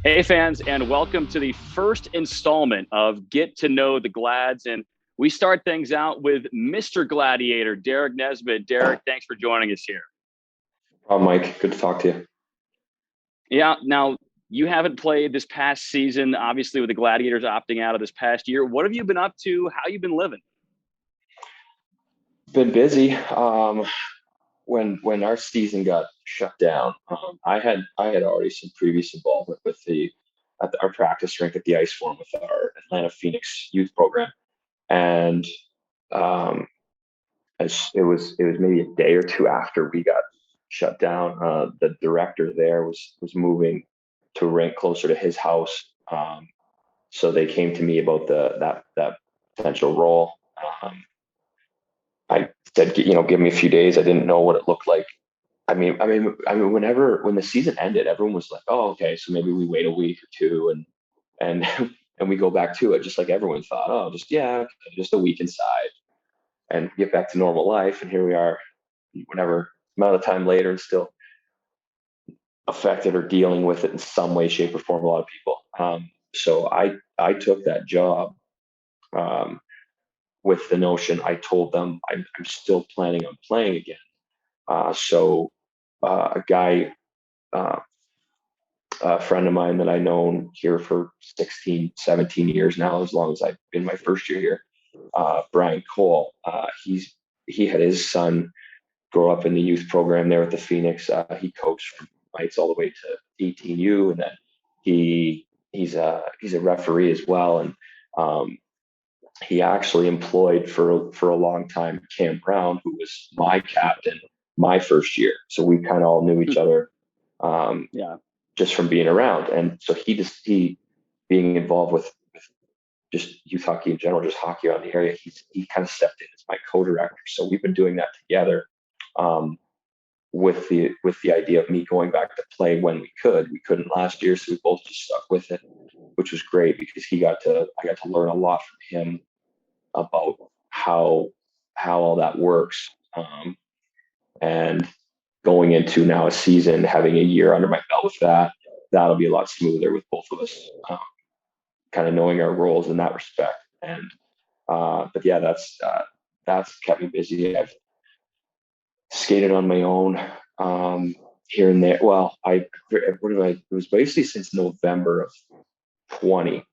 Hey, fans, and welcome to the first installment of Get to Know the Glads. And we start things out with Mr. Gladiator, Derek Nesbitt. Derek, thanks for joining us here. Mike. Good to talk to you. Yeah, now you haven't played this past season, obviously, with the Gladiators opting out of this past year. What have you been up to? How you been living? Been busy. When our season got shut down, I had already some previous involvement with our practice rink at the ice form with our Atlanta Phoenix youth program, and um, as it was maybe a day or two after we got shut down, the director there was moving to a rink closer to his house. So they came to me about that potential role. Um, I said, give me a few days. I didn't know what it looked like. When the season ended, everyone was like, "Oh, okay, so maybe we wait a week or two and and we go back to it," just like everyone thought. Oh, just yeah, okay, just a week inside and get back to normal life. And here we are, whatever amount of time later, and still affected or dealing with it in some way, shape, or form. A lot of people. So I took that job. Um, with the notion, I told them I'm still planning on playing again. A guy, uh, a friend of mine that I known here for 16, 17 years now, as long as I've been my first year here, Brian Cole, he had his son grow up in the youth program there at the Phoenix. He coached from mites all the way to 18U, and then he's a referee as well. And he actually employed for a long time Cam Brown, who was my captain my first year. So we kind of all knew each other, um, Yeah. just from being around. And so he being involved with just youth hockey in general, just hockey around the area, he kind of stepped in as my co-director. So we've been doing that together. Um, with the idea of me going back to play when we could. We couldn't last year, so we both just stuck with it, which was great because I got to learn a lot from him about how all that works. And going into now a season, having a year under my belt with that'll be a lot smoother with both of us, kind of knowing our roles in that respect. And but yeah, that's kept me busy. I've skated on my own, here and there. Well, it was basically since November of 20.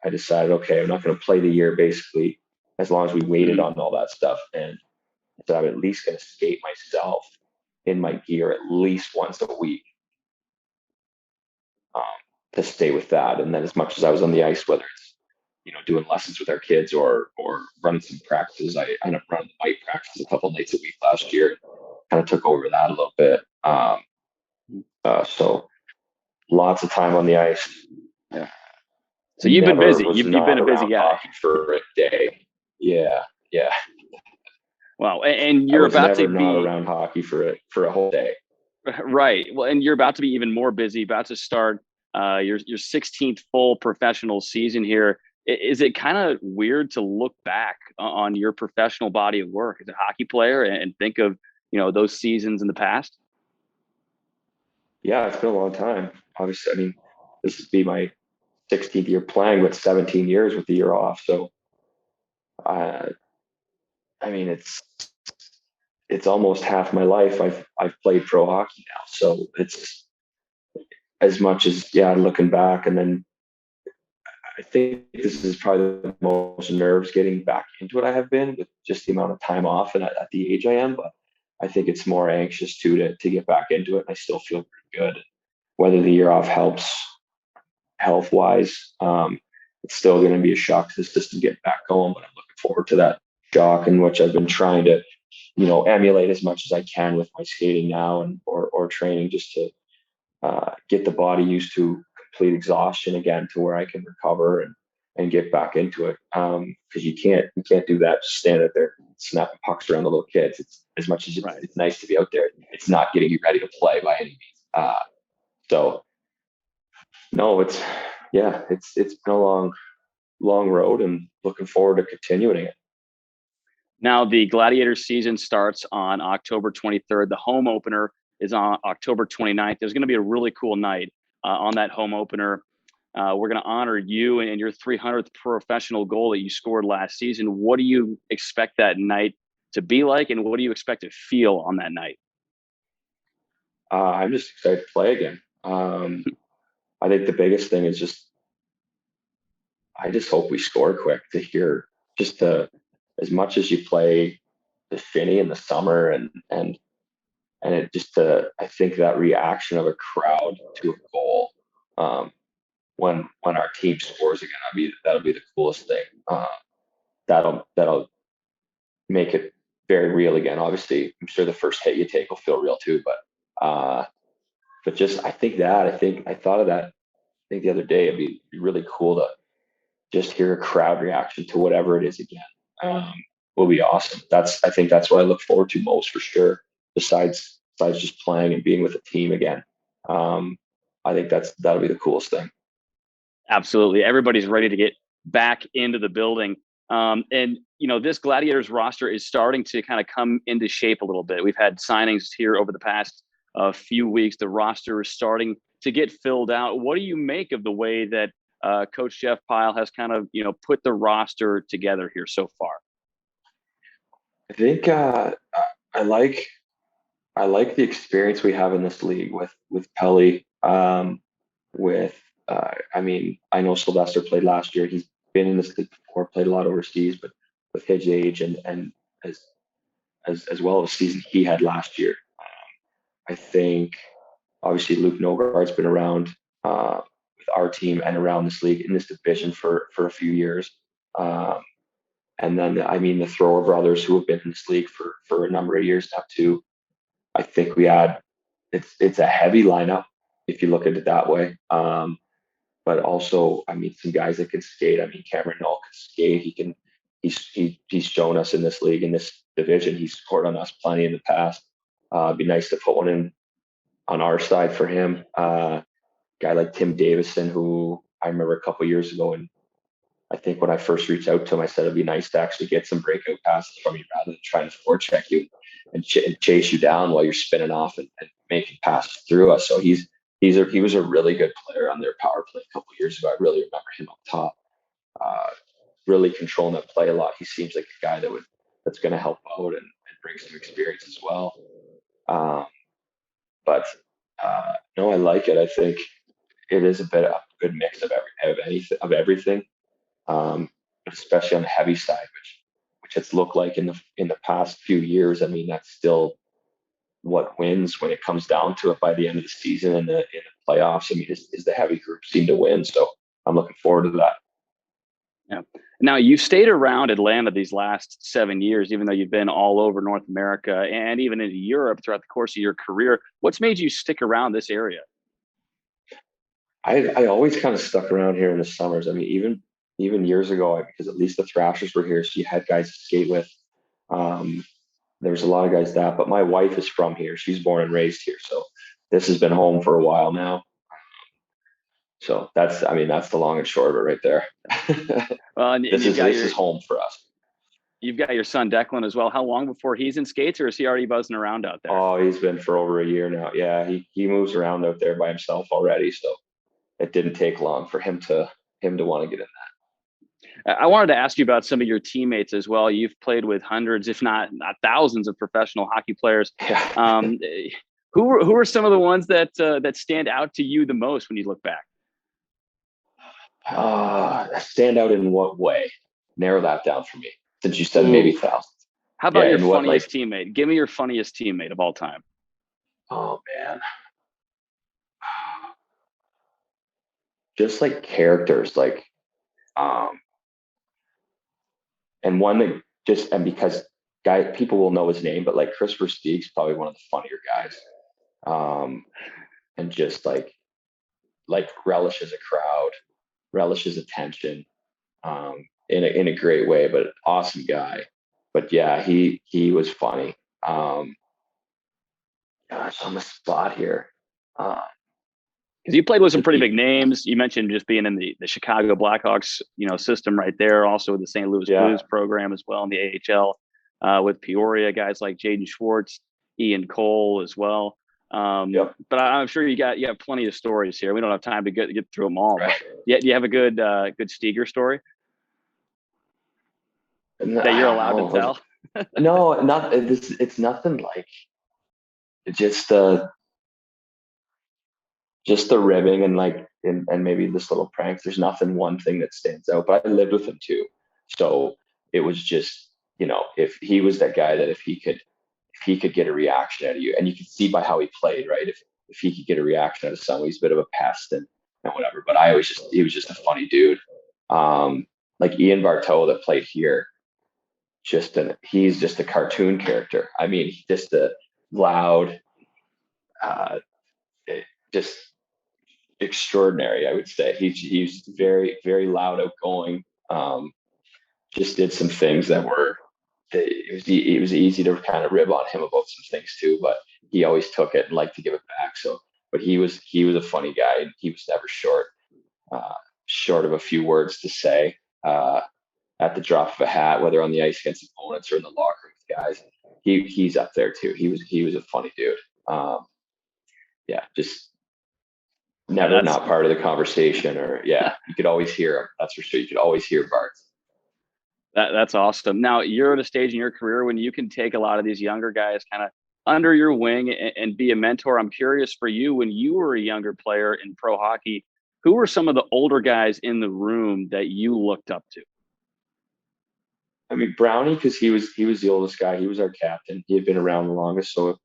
I decided, okay, I'm not going to play the year basically as long as we waited Mhm. on all that stuff. And so I'm at least going to skate myself in my gear at least once a week, um, to stay with that. And then as much as I was on the ice, whether it's doing lessons with our kids or running some practices, I ended up running the bike practice a couple nights a week last year. Kind of took over that a little bit. So lots of time on the ice. Yeah. So you've been Never busy. was You've been not a busy around guy. hockey for a day. Yeah, yeah. Wow. And I you're was about to never not be around hockey for a whole day. right. Well, and you're about to be even more busy, about to start your 16th full professional season here. Is it kind of weird to look back on your professional body of work as a hockey player and think of, those seasons in the past? Yeah, it's been a long time. Obviously, I mean, this would be my 16th year playing with 17 years with the year off. So, uh, I mean, it's almost half my life. I've played pro hockey now, so it's as much as, yeah, looking back. And then I think this is probably the most nerves getting back into it I have been, with just the amount of time off and at the age I am. But I think it's more anxious too to get back into it. I still feel pretty good. Whether the year off helps health wise, it's still going to be a shock to the system getting back going. But I'm looking forward to that shock, in which I've been trying to emulate as much as I can with my skating now, and or training, just to get the body used to complete exhaustion again, to where I can recover and get back into it. Because you can't do that just standing there snapping pucks around the little kids. It's as much as Right. it's nice to be out there. It's not getting you ready to play by any means. So no, it's been a long road, and looking forward to continuing it. Now, the Gladiator season starts on October 23rd. The home opener is on October 29th. There's going to be a really cool night. on that home opener. We're going to honor you and your 300th professional goal that you scored last season. What do you expect that night to be like, and what do you expect to feel on that night? I'm just excited to play again. I think the biggest thing is just I just hope we score quick to hear just to as much as you play the shinny in the summer and it just I think that reaction of a crowd to a goal when our team scores again, that'll be the coolest thing. That'll make it very real again. Obviously, I'm sure the first hit you take will feel real too, but just I thought of that. I think the other day it'd be really cool to just hear a crowd reaction to whatever it is again. Um, will be awesome. I think that's what I look forward to most for sure. Besides just playing and being with a team again, I think that'll be the coolest thing. Absolutely. Everybody's ready to get back into the building. And, this Gladiators roster is starting to kind of come into shape a little bit. We've had signings here over the past few weeks. The roster is starting to get filled out. What do you make of the way that Coach Jeff Pyle has kind of, put the roster together here so far? I think I like I like the experience we have in this league with Pelly. With I mean, I know Sylvester played last year. He's been in this league before, played a lot overseas, but with his age and as as well as season he had last year, I think obviously Luke Nogard's been around with our team and around this league in this division for a few years. Um, and then I mean the Thrower brothers who have been in this league for a number of years now too. I think we had it's a heavy lineup if you look at it that way. But also, I mean, some guys that can skate. I mean, Cameron Null can skate. He's shown us in this league in this division. He's scored on us plenty in the past. It'd be nice to put one in on our side for him. Guy like Tim Davison, who I remember a couple years ago, and I think when I first reached out to him, I said it'd be nice to actually get some breakout passes from you rather than trying to forecheck you and chase you down while you're spinning off and making passes through us. So he was a really good player on their power play a couple years ago. I really remember him up top, uh, really controlling that play a lot. He seems like a guy that's going to help out and bring some experience as well. Um, but no, I like it. I think it is a good mix of everything, especially on the heavy side, which it's looked like in the past few years. I mean, that's still what wins when it comes down to it by the end of the season in the playoffs. I mean, is the heavy group seem to win. So I'm looking forward to that. Yeah. Now, you've stayed around Atlanta these last 7 years, even though you've been all over North America and even into Europe throughout the course of your career. What's made you stick around this area? I always kind of stuck around here in the summers. I mean, even years ago, because at least the Thrashers were here, so you had guys to skate with. Um, there was a lot of guys but my wife is from here. She's born and raised here, so this has been home for a while now. So that's the long and short of it right there. Well, and this is home for us. You've got your son Declan as well. How long before he's in skates, or is he already buzzing around out there? Oh, he's been for over a year now. Yeah, he moves around out there by himself already, so it didn't take long for him to want to get in I wanted to ask you about some of your teammates as well. You've played with hundreds, if not thousands, of professional hockey players. that. Yeah. Who are some of the ones that stand out to you the most when you look back? Stand out in what way? Narrow that down for me. Since you said maybe Ooh. thousands. How about Yeah, your in what funniest teammate? Give me your funniest teammate of all time. Oh man. Just like characters, like um and one that just and because people will know his name, but like Christopher Steeg's probably one of the funnier guys. Um and just like relishes a crowd, relishes attention, in a great way, but awesome guy. But yeah, he was funny. Um Gosh, on the spot here. Uh, Because you played with some just pretty be, big names. You mentioned just being in the Chicago Blackhawks, system right there. Also with the St. Louis yeah, Blues program as well in the AHL with Peoria. Guys like Jaden Schwartz, Ian Cole as well. Yep. But I'm sure you have plenty of stories here. We don't have time to get through them all, Right. but yeah, do you have a good Steger story And that I you're don't allowed to know. tell? No, not this. It's nothing like just the ribbing and like and maybe this little pranks. There's nothing one thing that stands out. But I lived with him too, so it was just if he was that guy that if he could get a reaction out of you, and you could see by how he played, right? If he could get a reaction out of someone, he's a bit of a pest and whatever. But he was just a funny dude. Like Ian Bartow that played here, he's just a cartoon character. I mean, he's just a loud, uh, just extraordinary. I would say he's very very loud, outgoing. Just did some things that were it was easy to kind of rib on him about some things too, but he always took it and liked to give it back. So, but he was a funny guy, and he was never uh, short of a few words to say at the drop of a hat, whether on the ice against opponents or in the locker room with guys. He's up there too. He was a funny dude. Um, yeah, just Yeah, never not part of the conversation, or yeah, you could always hear him. That's for sure. You could always hear Bart. that's awesome. Now you're at a stage in your career when you can take a lot of these younger guys kind of under your wing and be a mentor. I'm curious for you, when you were a younger player in pro hockey, who were some of the older guys in the room that you looked up to? I mean, Brownie, because he was the oldest guy. He was our captain. He had been around the longest. So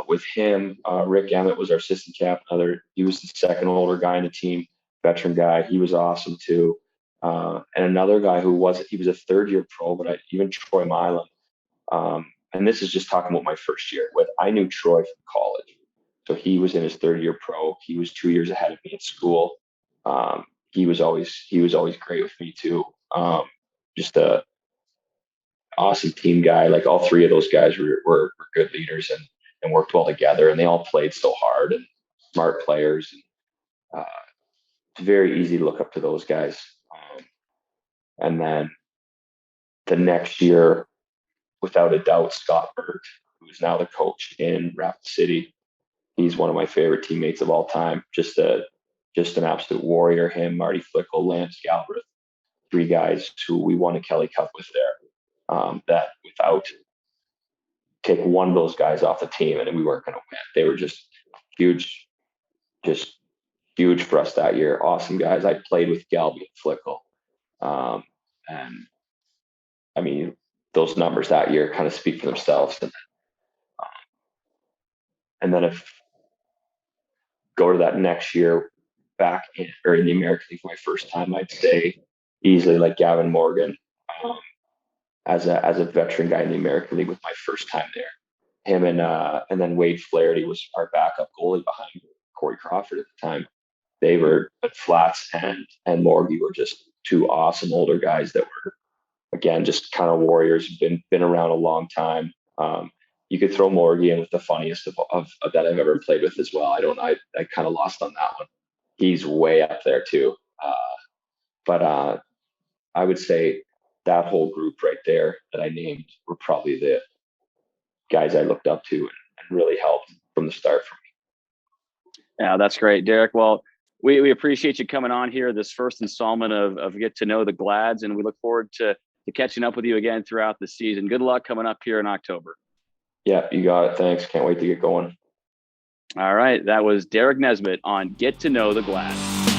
with him, Rick Emmett was our assistant captain. He was the second older guy in the team, veteran guy. He was awesome too. And another guy he was a third year pro, but even Troy Milan. And this is just talking about my first year. I knew Troy from college, so he was in his third year pro. He was 2 years ahead of me at school. He was always great with me too. Just a awesome team guy. Like all three of those guys were good leaders and worked well together, and they all played so hard and smart players. And, it's very easy to look up to those guys. And then the next year, without a doubt, Scott Burt, who's now the coach in Rapid City. He's one of my favorite teammates of all time. Just an absolute warrior. Him, Marty Flickle, Lance Galbraith, three guys who we won a Kelly Cup with there. That without take one of those guys off the team and we weren't going to win. They were huge, just huge for us that year. Awesome guys. I played with Galby and Flickle. And I mean, those numbers that year kind of speak for themselves. And then if go to that next year back in the American League for my first time, I'd say easily like Gavin Morgan, um, as a veteran guy in the American League with my first time there. Him and then Wade Flaherty was our backup goalie behind Corey Crawford at the time. They were Flats and Morgie were just two awesome older guys that were again just kind of warriors. Been around a long time. You could throw Morgie in with the funniest of that I've ever played with as well. I kind of lost on that one. He's way up there too. But I would say that whole group right there that I named were probably the guys I looked up to and really helped from the start for Yeah, that's great, Derek. Well, we appreciate you coming on here, this first installment of Get to Know the Glads, and we look forward to catching up with you again throughout the season. Good luck coming up here in October. me. Yeah, you got it. Thanks. Can't wait to get going. All right. That was Derek Nesbitt on Get to Know the Glads.